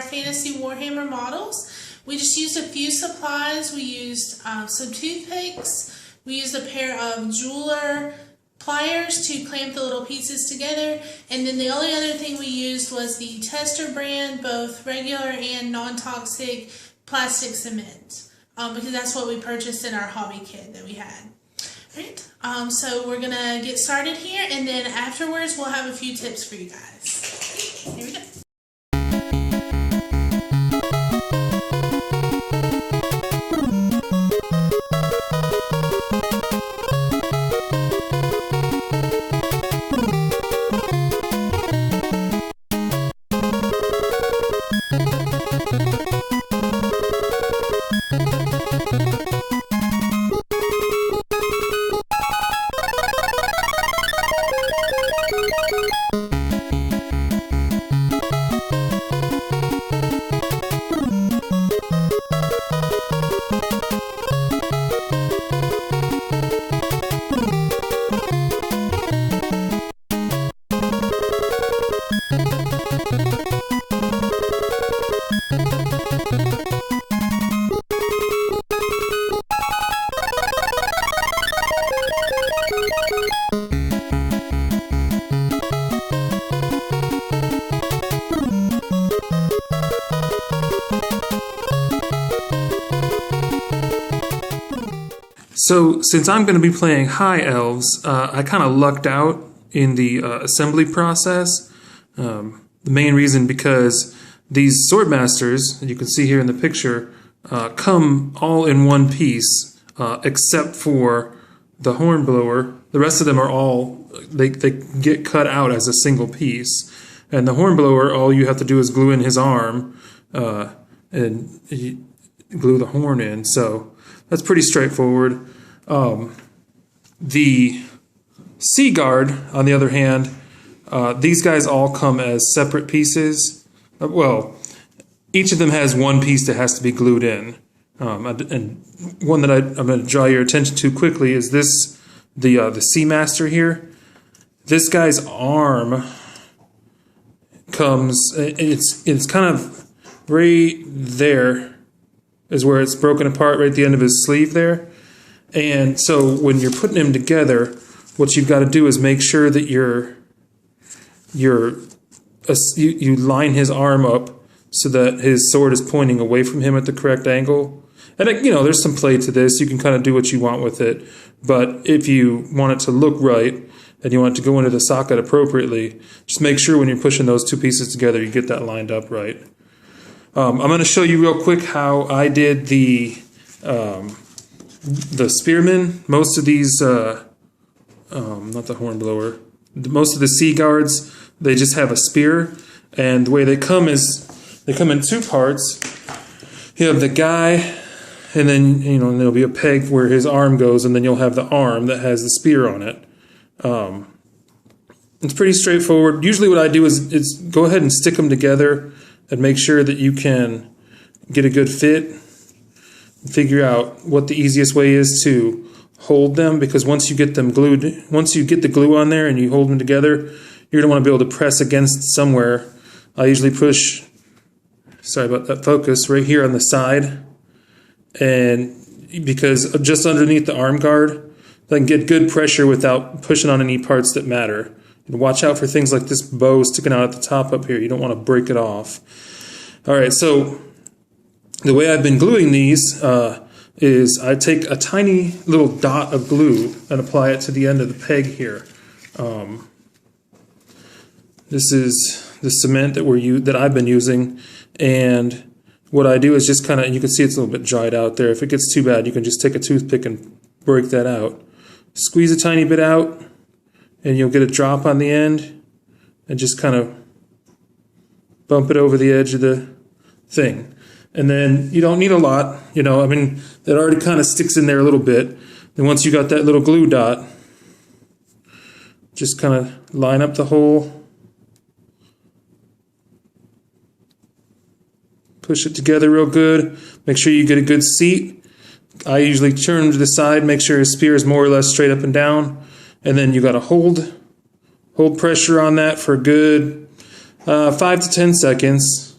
Fantasy Warhammer models. We just used a few supplies. We used some toothpicks. We used a pair of jeweler pliers to clamp the little pieces together, and then the only other thing we used was the Tester brand, both regular and non-toxic plastic cement, because that's what we purchased in our hobby kit that we had. Right. So we're gonna get started here, and then afterwards we'll have a few tips for you guys. Here we go. So, since I'm going to be playing High Elves, I kind of lucked out in the assembly process. The main reason because these Swordmasters, that you can see here in the picture, come all in one piece, except for the Hornblower. The rest of them are all, they get cut out as a single piece. And the Hornblower, all you have to do is glue in his arm, and glue the horn in. So, that's pretty straightforward. The Sea Guard, on the other hand, these guys all come as separate pieces. Well, each of them has one piece that has to be glued in. And one that I'm going to draw your attention to quickly is this, the Seamaster here. This guy's arm comes, it's kind of right there is where it's broken apart, right at the end of his sleeve there. And so when you're putting him together, what you've got to do is make sure that you line his arm up so that his sword is pointing away from him at the correct angle. And there's some play to this. You can kind of do what you want with it. But if you want it to look right and you want it to go into the socket appropriately, just make sure when you're pushing those two pieces together, you get that lined up right. I'm going to show you real quick how I did the spearmen. Most of these, not the Hornblower, most of the Sea Guards, they just have a spear. And the way they come is, they come in two parts. You have the guy, and then, and there'll be a peg where his arm goes, and then you'll have the arm that has the spear on it. It's pretty straightforward. Usually what I do is go ahead and stick them together and make sure that you can get a good fit. Figure out what the easiest way is to hold them, because once you get them glued, once you get the glue on there and you hold them together, you're going to want to be able to press against somewhere. I usually push, sorry about that focus, right here on the side, and because just underneath the arm guard, I can get good pressure without pushing on any parts that matter. And watch out for things like this bow sticking out at the top up here. You don't want to break it off. All right, so the way I've been gluing these is I take a tiny little dot of glue and apply it to the end of the peg here. This is the cement that I've been using, and what I do is just kind of, you can see it's a little bit dried out there. If it gets too bad, you can just take a toothpick and break that out. Squeeze a tiny bit out, and you'll get a drop on the end, and just kind of bump it over the edge of the thing. And then you don't need a lot, that already kind of sticks in there a little bit. Then once you got that little glue dot, just kind of line up the hole, push it together real good, make sure you get a good seat. I usually turn to the side, make sure his spear is more or less straight up and down, and then you got to hold pressure on that for a good 5 to 10 seconds.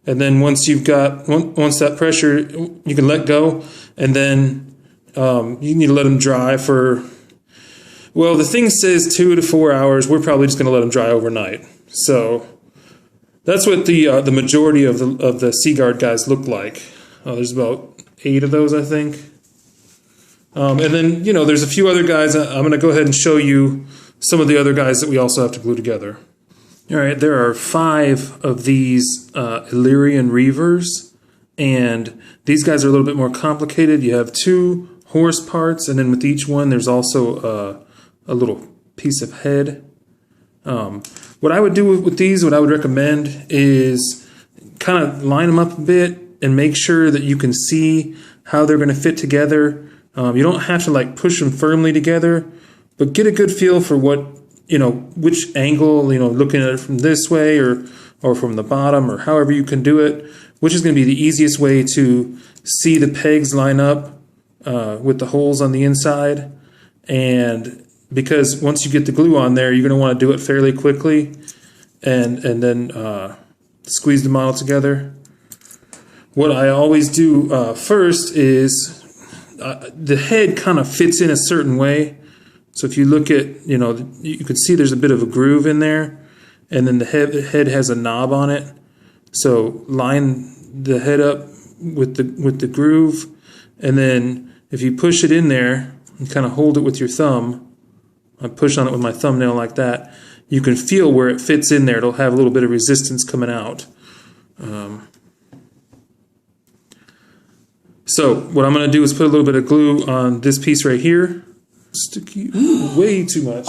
And then once that pressure, you can let go, and then you need to let them dry for, well, the thing says 2 to 4 hours. We're probably just going to let them dry overnight. So that's what the majority of the Seaguard guys look like. There's about 8 of those, I think. And then, there's a few other guys. I'm going to go ahead and show you some of the other guys that we also have to glue together. All right, there are 5 of these Illyrian Reavers, and these guys are a little bit more complicated. You have 2 horse parts, and then with each one there's also a little piece of head. What I would do with these, what I would recommend is kind of line them up a bit and make sure that you can see how they're going to fit together. You don't have to like push them firmly together, but get a good feel for what, which angle, looking at it from this way or from the bottom or however you can do it, which is going to be the easiest way to see the pegs line up with the holes on the inside. And because once you get the glue on there, you're going to want to do it fairly quickly and then squeeze the model together. What I always do first is the head kind of fits in a certain way. So if you look at, you can see there's a bit of a groove in there, and then the head has a knob on it. So line the head up with the groove, and then if you push it in there and kind of hold it with your thumb, I push on it with my thumbnail like that, you can feel where it fits in there. It'll have a little bit of resistance coming out. So what I'm going to do is put a little bit of glue on this piece right here. Sticky, way too much.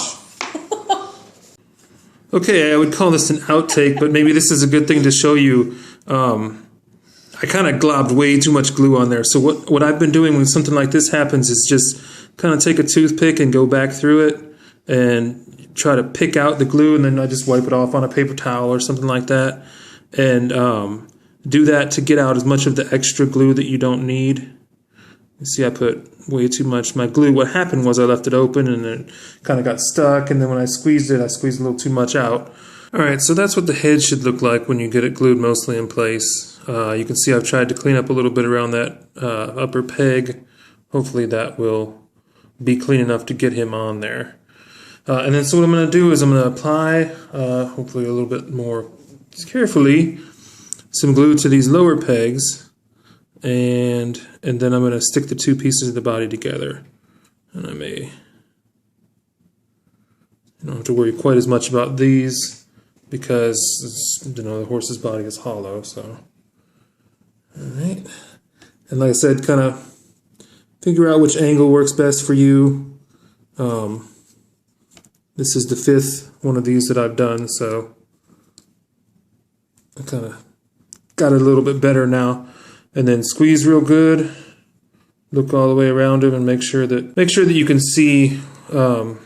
Okay, I would call this an outtake, but maybe this is a good thing to show you. I kind of globbed way too much glue on there. So what I've been doing when something like this happens is just kind of take a toothpick and go back through it and try to pick out the glue, and then I just wipe it off on a paper towel or something like that. And do that to get out as much of the extra glue that you don't need. You see, I put way too much. My glue, what happened was I left it open and it kind of got stuck, and then when I squeezed it, I squeezed a little too much out. Alright, so that's what the head should look like when you get it glued mostly in place. You can see I've tried to clean up a little bit around that upper peg. Hopefully that will be clean enough to get him on there. And then so what I'm going to do is I'm going to apply, hopefully a little bit more carefully, some glue to these lower pegs. And then I'm going to stick the 2 pieces of the body together. And I don't have to worry quite as much about these because the horse's body is hollow. So, all right. And like I said, kind of figure out which angle works best for you. This is the 5th one of these that I've done, so I kind of got it a little bit better now. And then squeeze real good. Look all the way around him and make sure that you can see, that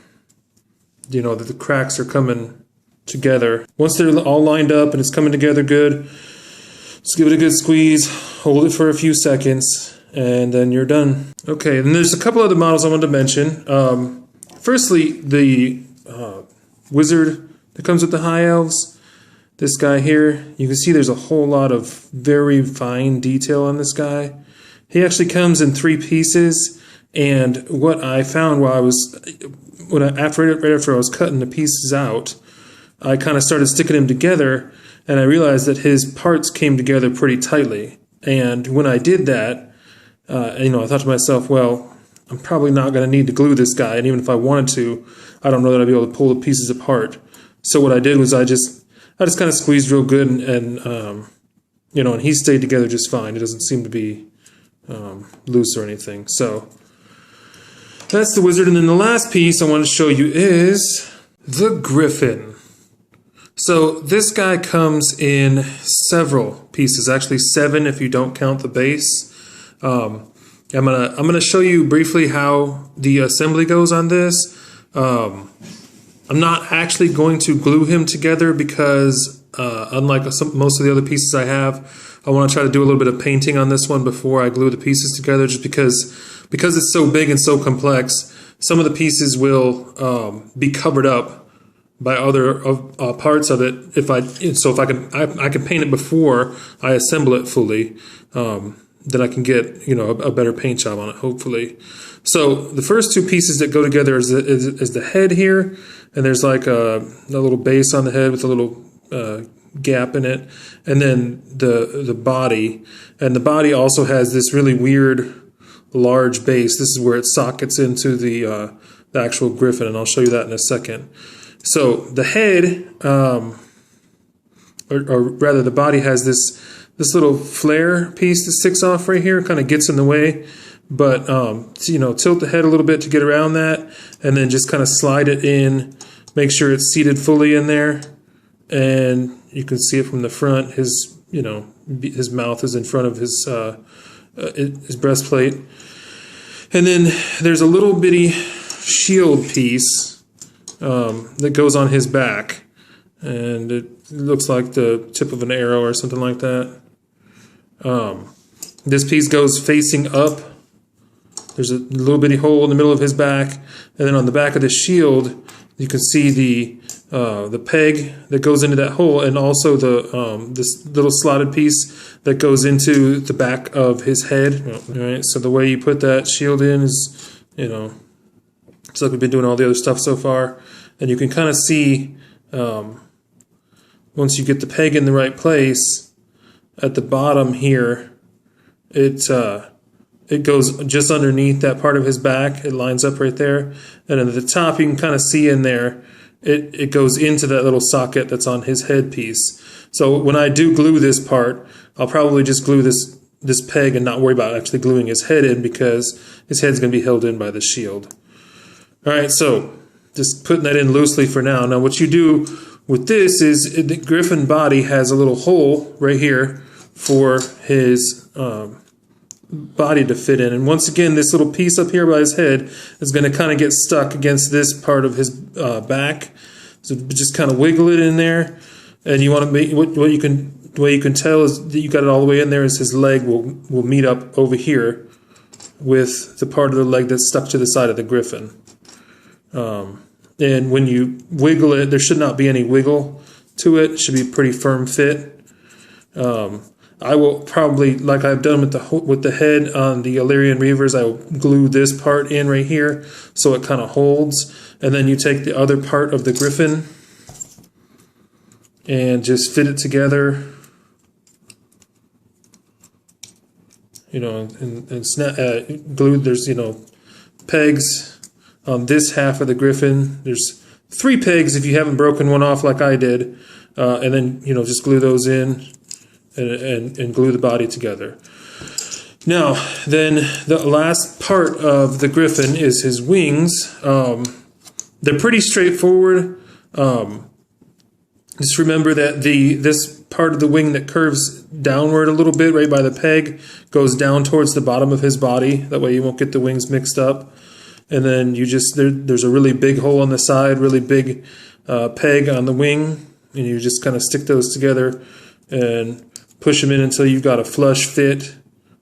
the cracks are coming together. Once they're all lined up and it's coming together good, just give it a good squeeze. Hold it for a few seconds, and then you're done. Okay, and there's a couple other models I wanted to mention. Firstly, the wizard that comes with the high elves. This guy here, you can see there's a whole lot of very fine detail on this guy. He actually comes in 3 pieces, and what I found while right after I was cutting the pieces out, I kind of started sticking them together, and I realized that his parts came together pretty tightly. And when I did that, I thought to myself, well, I'm probably not going to need to glue this guy, and even if I wanted to, I don't know that I'd be able to pull the pieces apart. So what I did was I just kind of squeezed real good, and he stayed together just fine. It doesn't seem to be loose or anything. So that's the wizard. And then the last piece I want to show you is the griffin. So this guy comes in several pieces, actually 7 if you don't count the base. I'm gonna show you briefly how the assembly goes on this. I'm not actually going to glue him together because, unlike most of the other pieces I have, I want to try to do a little bit of painting on this one before I glue the pieces together, just because it's so big and so complex. Some of the pieces will be covered up by other parts of it. If I can paint it before I assemble it fully, then I can get a better paint job on it, hopefully. So the first two pieces that go together is the head here, and there's like a little base on the head with a little gap in it, and then the body, and the body also has this really weird large base. This is where it sockets into the actual griffin, and I'll show you that in a second. So the head, or rather the body, has this little flare piece that sticks off right here, kind of gets in the way, but tilt the head a little bit to get around that, and then just kind of slide it in, make sure it's seated fully in there, and you can see it from the front. His mouth is in front of his breastplate, and then there's a little bitty shield piece that goes on his back, and it looks like the tip of an arrow or something like that. This piece goes facing up. There's a little bitty hole in the middle of his back, and then on the back of the shield you can see the peg that goes into that hole, and also this little slotted piece that goes into the back of his head. All right, so the way you put that shield in is, it's like we've been doing all the other stuff so far, and you can kind of see once you get the peg in the right place at the bottom here, it goes just underneath that part of his back. It lines up right there, and at the top you can kind of see in there it goes into that little socket that's on his headpiece. So when I do glue this part, I'll probably just glue this peg and not worry about actually gluing his head in, because his head's going to be held in by the shield. All right, so just putting that in loosely for now. Now what you do with this is the griffin body has a little hole right here for his body to fit in, and once again this little piece up here by his head is going to kind of get stuck against this part of his back, so just kind of wiggle it in there, and you want to make what you can tell is that you got it all the way in there is his leg will meet up over here with the part of the leg that's stuck to the side of the griffin. And when you wiggle it, there should not be any wiggle to it. It should be a pretty firm fit. I will probably, like I've done with the head on the Illyrian Reavers, I will glue this part in right here so it kind of holds. And then you take the other part of the griffin and just fit it together. And snap, glue. There's pegs on this half of the griffin. There's 3 pegs if you haven't broken one off like I did, and then just glue those in. And glue the body together. Now, then the last part of the griffin is his wings. They're pretty straightforward. Just remember that this part of the wing that curves downward a little bit right by the peg goes down towards the bottom of his body. That way you won't get the wings mixed up. And then there's a really big hole on the side, really big peg on the wing, and you just kind of stick those together and push them in until you've got a flush fit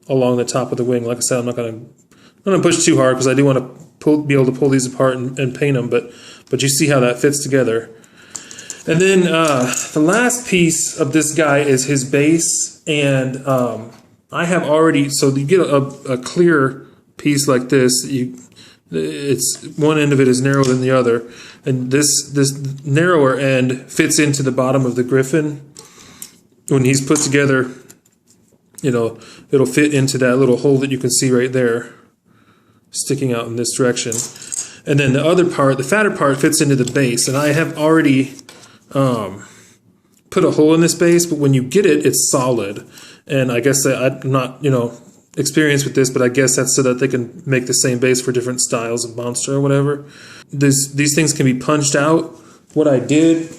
along the top of the wing. Like I said, I'm not going to push too hard because I do want to be able to pull these apart and paint them, but you see how that fits together. And then the last piece of this guy is his base, and I have already, so you get a clear piece like this. It's one end of it is narrower than the other, and this narrower end fits into the bottom of the griffin. When he's put together, it'll fit into that little hole that you can see right there, sticking out in this direction. And then the other part, the fatter part, fits into the base. And I have already put a hole in this base, but when you get it, it's solid. And I guess I'm not, experienced with this, but I guess that's so that they can make the same base for different styles of monster or whatever. These things can be punched out. What I did,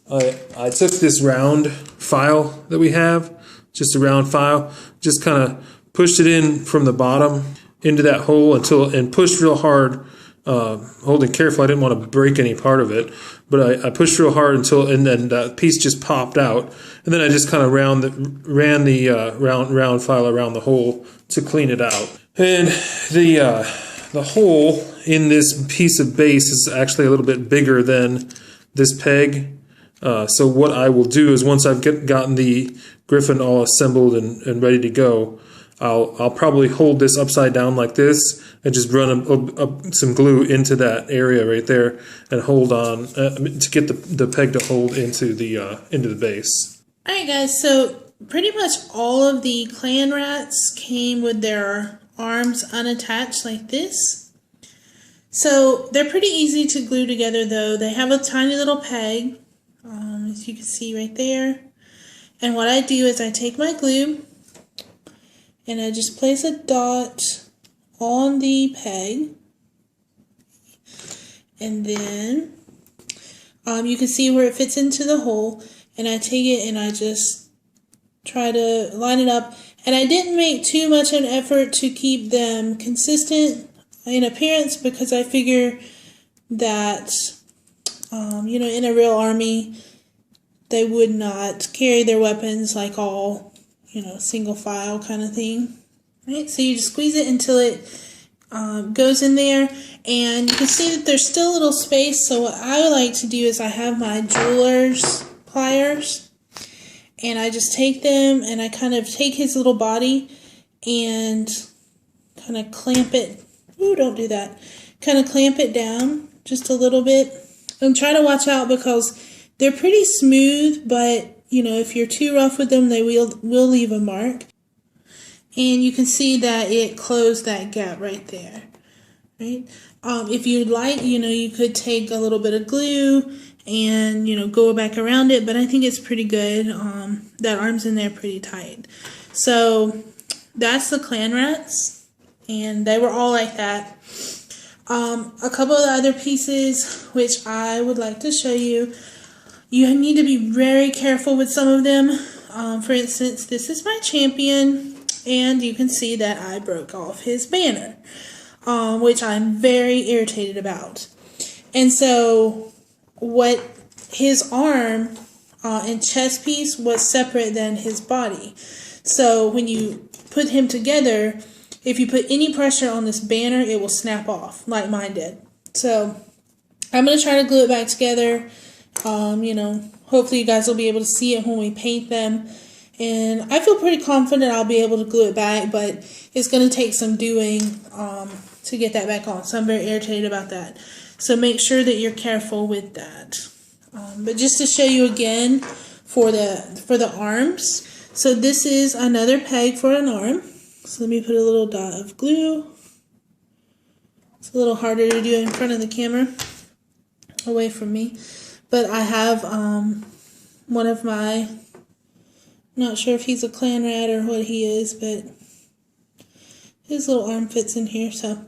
I took this round file that we have, just a round file, just kind of pushed it in from the bottom into that hole and pushed real hard, holding careful. I didn't want to break any part of it, but I pushed real hard and then that piece just popped out, and then I just kind of ran the round file around the hole to clean it out. And the hole in this piece of base is actually a little bit bigger than this peg. So what I will do is once I've gotten the griffin all assembled and ready to go, I'll probably hold this upside down like this and just run some glue into that area right there and hold on to get the peg to hold into the base. All right, guys. So pretty much all of the clan rats came with their arms unattached like this. So they're pretty easy to glue together, though. They have a tiny little peg, as you can see right there. And what I do is I take my glue and I just place a dot on the peg. And then you can see where it fits into the hole. And I take it and I just try to line it up. And I didn't make too much of an effort to keep them consistent in appearance because I figure that, in a real army, they would not carry their weapons like all, single file kind of thing. Right? So you just squeeze it until it goes in there. And you can see that there's still a little space. So what I like to do is I have my jeweler's pliers. And I just take them and I kind of take his little body and kind of clamp it. Ooh, don't do that. Kind of clamp it down just a little bit. And try to watch out because they're pretty smooth, but, if you're too rough with them, they will leave a mark. And you can see that it closed that gap right there. Right? If you'd like, you could take a little bit of glue and, go back around it, but I think it's pretty good. That arm's in there pretty tight. So that's the clan rats, and they were all like that. A couple of the other pieces, which I would like to show you, you need to be very careful with some of them. For instance, this is my champion, and you can see that I broke off his banner, which I'm very irritated about. And so what his arm and chest piece was separate than his body. So when you put him together, if you put any pressure on this banner, it will snap off like mine did. So I'm going to try to glue it back together. Hopefully you guys will be able to see it when we paint them. And I feel pretty confident I'll be able to glue it back, but it's going to take some doing to get that back on. So I'm very irritated about that. So make sure that you're careful with that. But just to show you again for the arms. So this is another peg for an arm. So let me put a little dot of glue. It's a little harder to do in front of the camera, away from me. But I have one of my, not sure if he's a clan rat or what he is, but his little arm fits in here. So,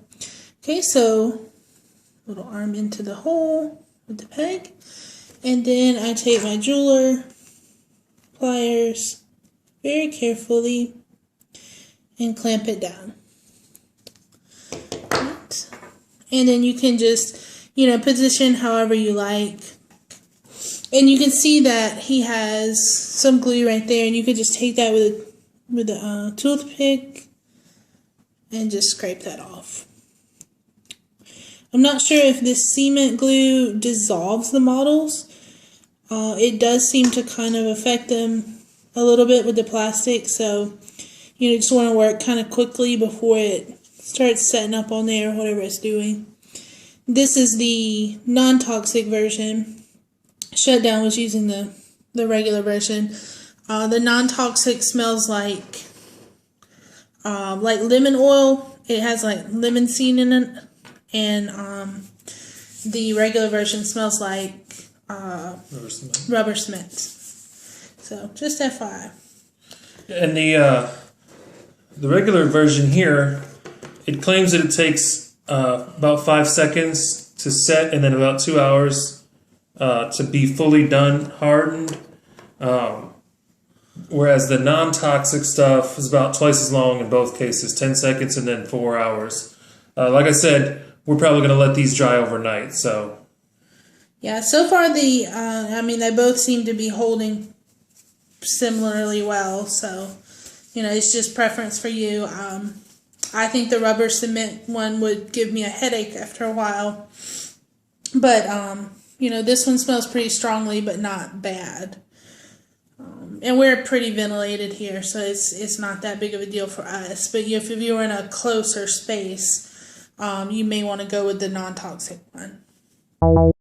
okay, so little arm into the hole with the peg. And then I take my jeweler pliers very carefully and clamp it down. Right. And then you can just, position however you like. And you can see that he has some glue right there, and you could just take that with a toothpick and just scrape that off. I'm not sure if this cement glue dissolves the models. It does seem to kind of affect them a little bit with the plastic, so you just want to work kind of quickly before it starts setting up on there or whatever it's doing. This is the non-toxic version. Shutdown was using the regular version. The non-toxic smells like lemon oil. It has like lemon seed in it, and the regular version smells like rubber cement. So just FYI. And the regular version here, it claims that it takes about 5 seconds to set, and then about 2 hours to be fully done, hardened. Whereas the non-toxic stuff is about twice as long in both cases, 10 seconds and then 4 hours. Like I said, we're probably going to let these dry overnight. So, yeah, so far they both seem to be holding similarly well. So, it's just preference for you. I think the rubber cement one would give me a headache after a while. But, You know, this one smells pretty strongly, but not bad. And we're pretty ventilated here, so it's not that big of a deal for us. But if you were in a closer space, you may want to go with the non-toxic one.